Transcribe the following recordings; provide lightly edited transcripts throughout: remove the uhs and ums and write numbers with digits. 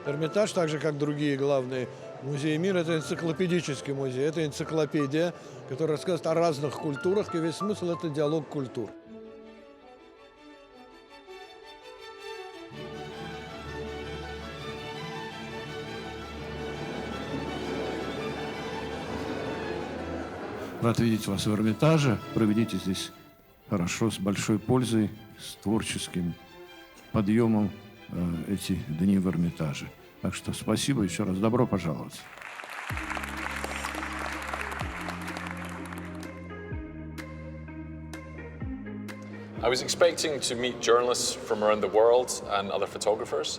Эрмитаж, так же как другие главные музеи мира, это энциклопедический музей, это энциклопедия, которая рассказывает о разных культурах, и весь смысл – это диалог культур. Рад видеть вас в Эрмитаже. Проведите здесь хорошо, с большой пользой, с творческим подъемом эти дни в Эрмитаже. Так что спасибо еще раз. Добро пожаловать. I was expecting to meet journalists from around the world and other photographers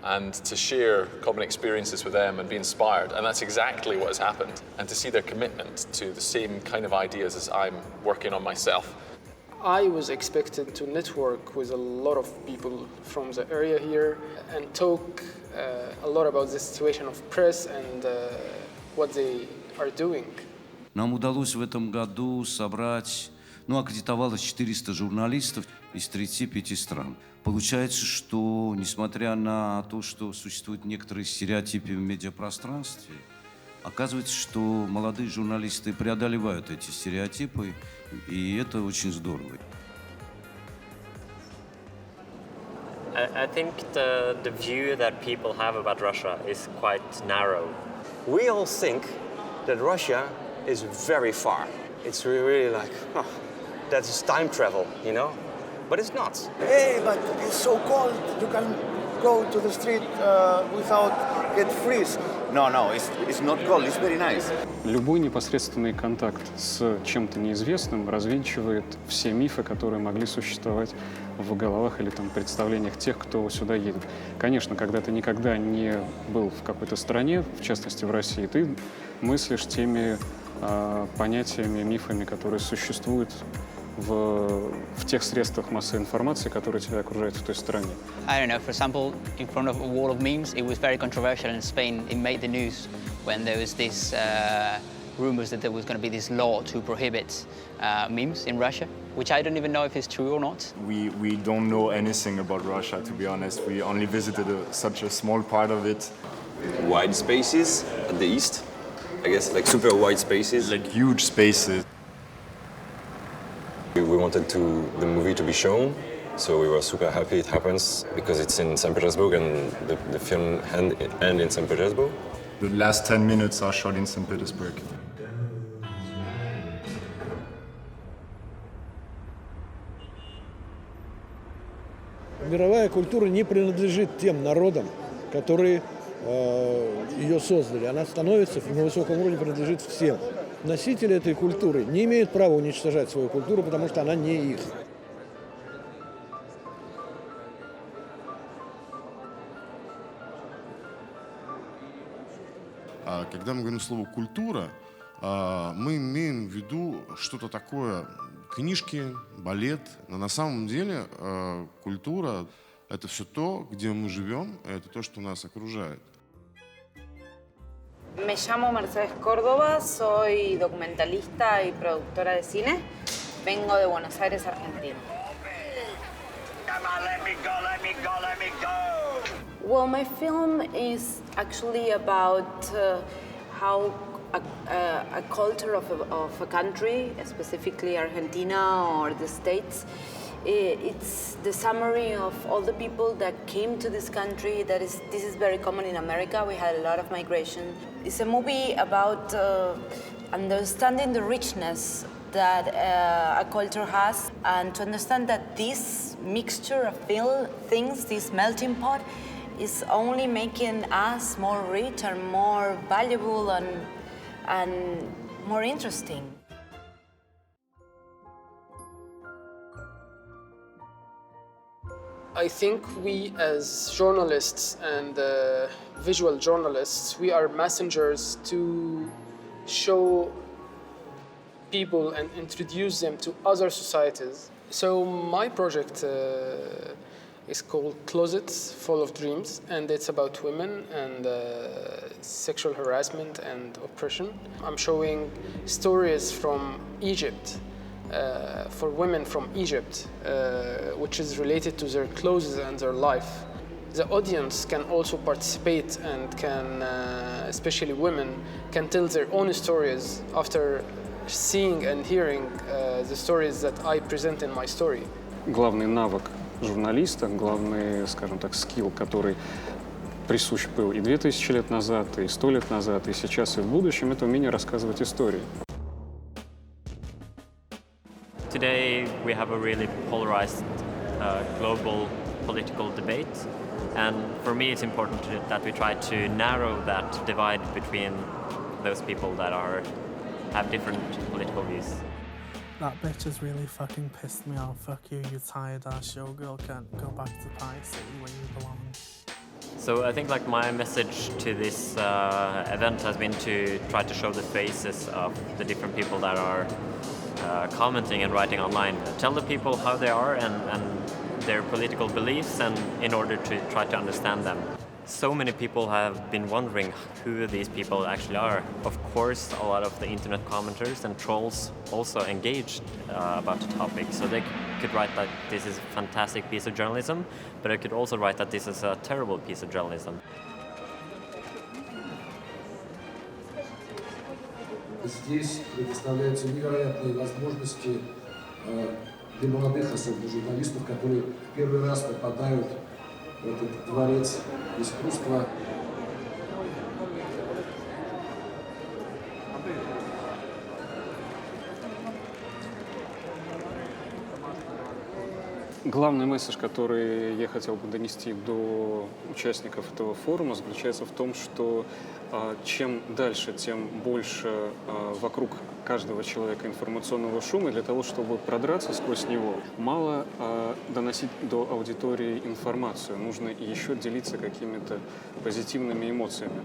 and to share common experiences with them and be inspired. And that's exactly what has happened. And to see their commitment to the same kind of ideas as I'm working on myself. I was expected to network with a lot of people from the area here and talk a lot about the situation of press and what they are doing. Нам удалось в этом году собрать, аккредитовалось 400 журналистов из 35 стран. Получается, что, несмотря на то, что существуют некоторые стереотипы в медиапространстве, оказывается, что молодые журналисты преодолевают эти стереотипы, и это очень здорово. I think the view that people have about Russia is quite narrow. We all think that Russia is very far. It's really like, that's time travel, you know? But it's not. Hey, but it's so cold. You can go to the street without get freeze. No, it's not cold. It's very nice. Любой непосредственный контакт с чем-то неизвестным развенчивает все мифы, которые могли существовать в головах или представлениях тех, кто сюда едет. Конечно, когда ты никогда не был в какой-то стране, в частности в России, ты мыслишь теми понятиями, мифами, которые существуют в тех средствах массовой информации, которые тебя окружают в той стране. I don't know, for example, in front of a wall of memes, it was very controversial in Spain. It made the news when there was this rumors that there was going to be this law to prohibit memes in Russia, which I don't even know if it's true or not. We don't know anything about Russia, to be honest. We only visited such a small part of it. Wide spaces at the east, I guess, like super wide spaces. Like huge spaces. We wanted the movie to be shown, so we were super happy it happens because it's in St. Petersburg and the film ends in St. Petersburg. The last 10 minutes are shot in St. Petersburg. Мировая культура не принадлежит тем народам, которые ее создали. Она становится на высоком уровне, принадлежит всем. Носители этой культуры не имеют права уничтожать свою культуру, потому что она не их. Когда мы говорим слово «культура», мы имеем в виду что-то такое, книжки, балет. Но на самом деле культура – это все то, где мы живем, это то, что нас окружает. Me llamo Mercedes Córdoba, soy documentalista y productora de cine. Vengo de Buenos Aires, Argentina. Come on, let me go. Well, my film is actually about how a culture of a country, specifically Argentina or the States, it's the summary of all the people that came to this country. This is very common in America. We had a lot of migration. It's a movie about understanding the richness that a culture has, and to understand that this mixture of things, this melting pot, is only making us more rich and more valuable and more interesting. I think we as journalists and visual journalists, we are messengers to show people and introduce them to other societies. So my project is called Closets Full of Dreams, and it's about women and sexual harassment and oppression. I'm showing stories from Egypt, for women from Egypt, which is related to their clothes and their life. the audience can also participate and can, especially women, can tell their own stories after seeing and hearing the stories that I present in my story. Главный навык журналиста, главный, скажем так, скилл, который присущ был и 2000 лет назад, и 100 лет назад, и сейчас, и в будущем, это умение рассказывать истории. Today we have a really polarized global political debate, and for me it's important that we try to narrow that divide between those people that have different political views. That bitch has really fucking pissed me off. Fuck you, you tired ass showgirl, can't go back to Pie City where you belong. So I think like my message to this event has been to try to show the faces of the different people that are commenting and writing online. Tell the people how they are and their political beliefs, and in order to try to understand them. So many people have been wondering who these people actually are. Of course, a lot of the internet commenters and trolls also engaged about the topic. So they could write that this is a fantastic piece of journalism, but they could also write that this is a terrible piece of journalism. Здесь предоставляются невероятные возможности для молодых, особенно журналистов, которые в первый раз попадают в этот дворец искусства. Главный месседж, который я хотел бы донести до участников этого форума, заключается в том, что чем дальше, тем больше вокруг каждого человека информационного шума, и для того, чтобы продраться сквозь него, мало доносить до аудитории информацию, нужно еще делиться какими-то позитивными эмоциями.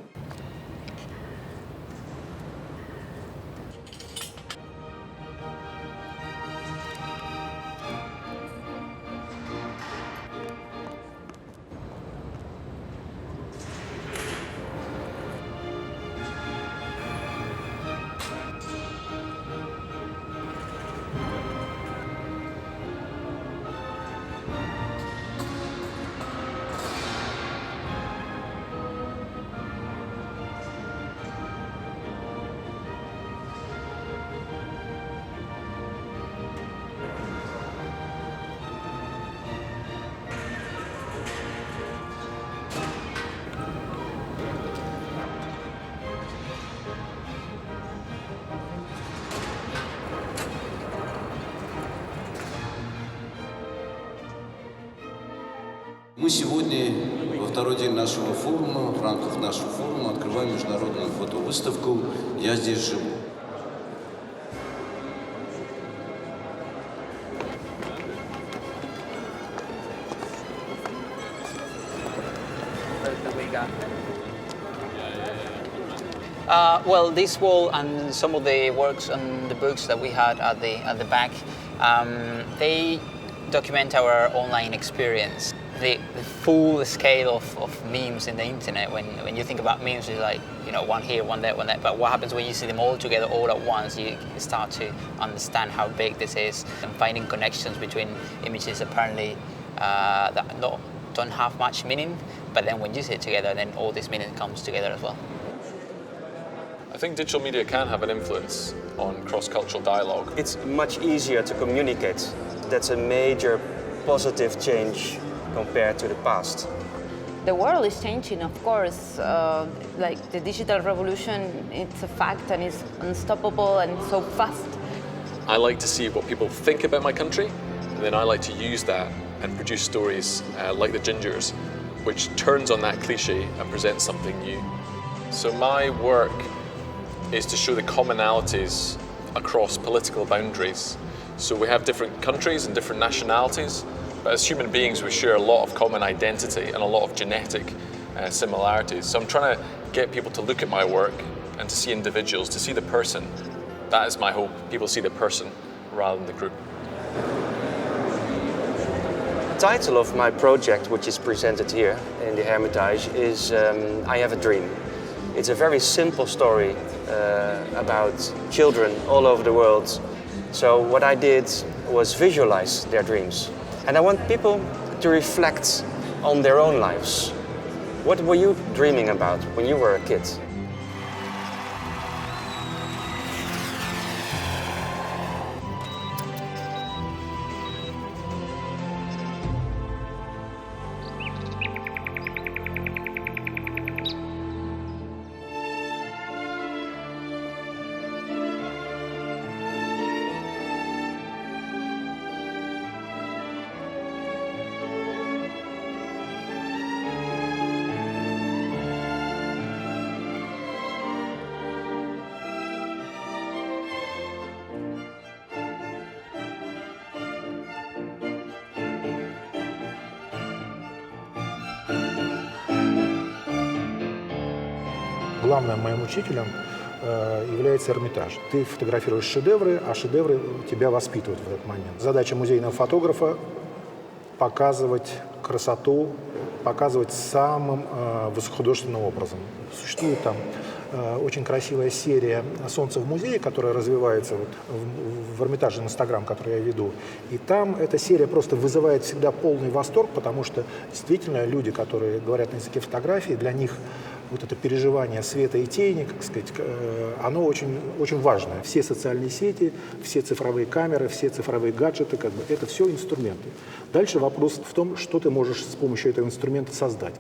Мы сегодня, во второй день нашего форума, в рамках нашего форума, открываем международную фотовыставку «Я здесь живу». Well, this wall and some of the works and the books that we had at the back, they document our online experience. The full scale of memes in the internet. When you think about memes, it's like, you know, one here, one there, one there. But what happens when you see them all together all at once? You start to understand how big this is and finding connections between images apparently that don't have much meaning. But then when you see it together, then all this meaning comes together as well. I think digital media can have an influence on cross-cultural dialogue. It's much easier to communicate. That's a major positive change compared to the past. The world is changing, of course. Like the digital revolution, it's a fact and it's unstoppable and so fast. I like to see what people think about my country, and then I like to use that and produce stories like the Gingers, which turns on that cliche and presents something new. So my work is to show the commonalities across political boundaries. So we have different countries and different nationalities, but as human beings we share a lot of common identity and a lot of genetic similarities. So I'm trying to get people to look at my work and to see individuals, to see the person. That is my hope. People see the person rather than the group. The title of my project, which is presented here in the Hermitage, is I Have a Dream. It's a very simple story about children all over the world. So what I did was visualize their dreams. And I want people to reflect on their own lives. What were you dreaming about when you were a kid? Главным моим учителем является Эрмитаж. Ты фотографируешь шедевры, а шедевры тебя воспитывают в этот момент. Задача музейного фотографа – показывать красоту, показывать самым высокохудожественным образом. Существует там очень красивая серия «Солнце в музее», которая развивается вот в Эрмитаже, Инстаграм, который я веду. И там эта серия просто вызывает всегда полный восторг, потому что действительно люди, которые говорят на языке фотографии, для них вот это переживание света и тени, как сказать, оно очень, очень важное. Все социальные сети, все цифровые камеры, все цифровые гаджеты, как бы, это все инструменты. Дальше вопрос в том, что ты можешь с помощью этого инструмента создать.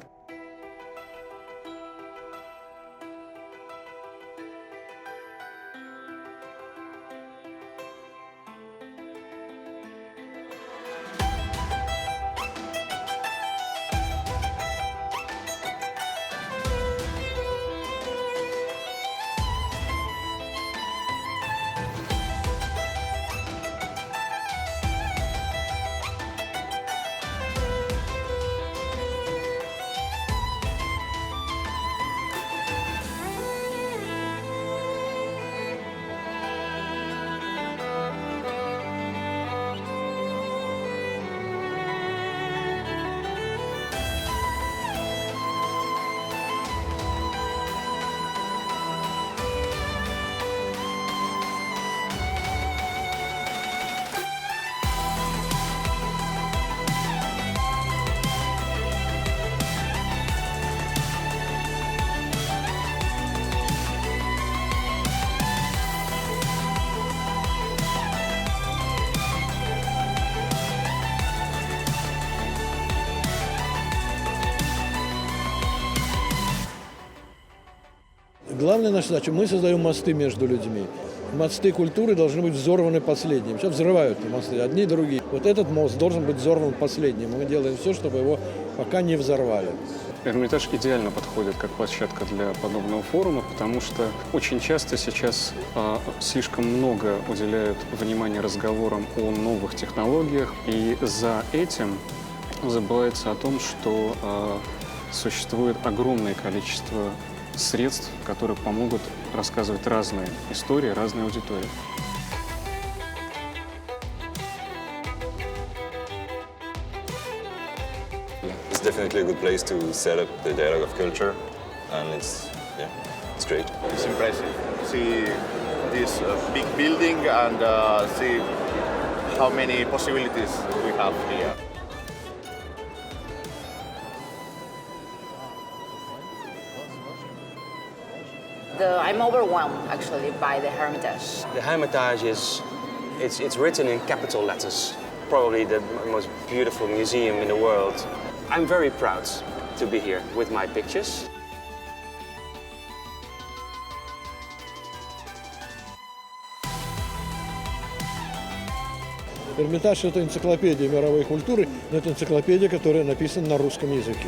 Главная наша задача – мы создаем мосты между людьми. Мосты культуры должны быть взорваны последним. Сейчас взрывают мосты, одни и другие. Вот этот мост должен быть взорван последним. Мы делаем все, чтобы его пока не взорвали. Эрмитаж идеально подходит как площадка для подобного форума, потому что очень часто сейчас слишком много уделяют внимания разговорам о новых технологиях, и за этим забывается о том, что существует огромное количество средств, которые помогут рассказывать разные истории, разные аудитории. It's definitely a good place to set up the dialogue of culture, and it's great. It's impressive. See this big building and see how many possibilities we have here. I'm overwhelmed, actually, by the Hermitage. The Hermitage it's written in capital letters. Probably the most beautiful museum in the world. I'm very proud to be here with my pictures. Эрмитаж – это энциклопедия мировой культуры, но это энциклопедия, которая написана на русском языке.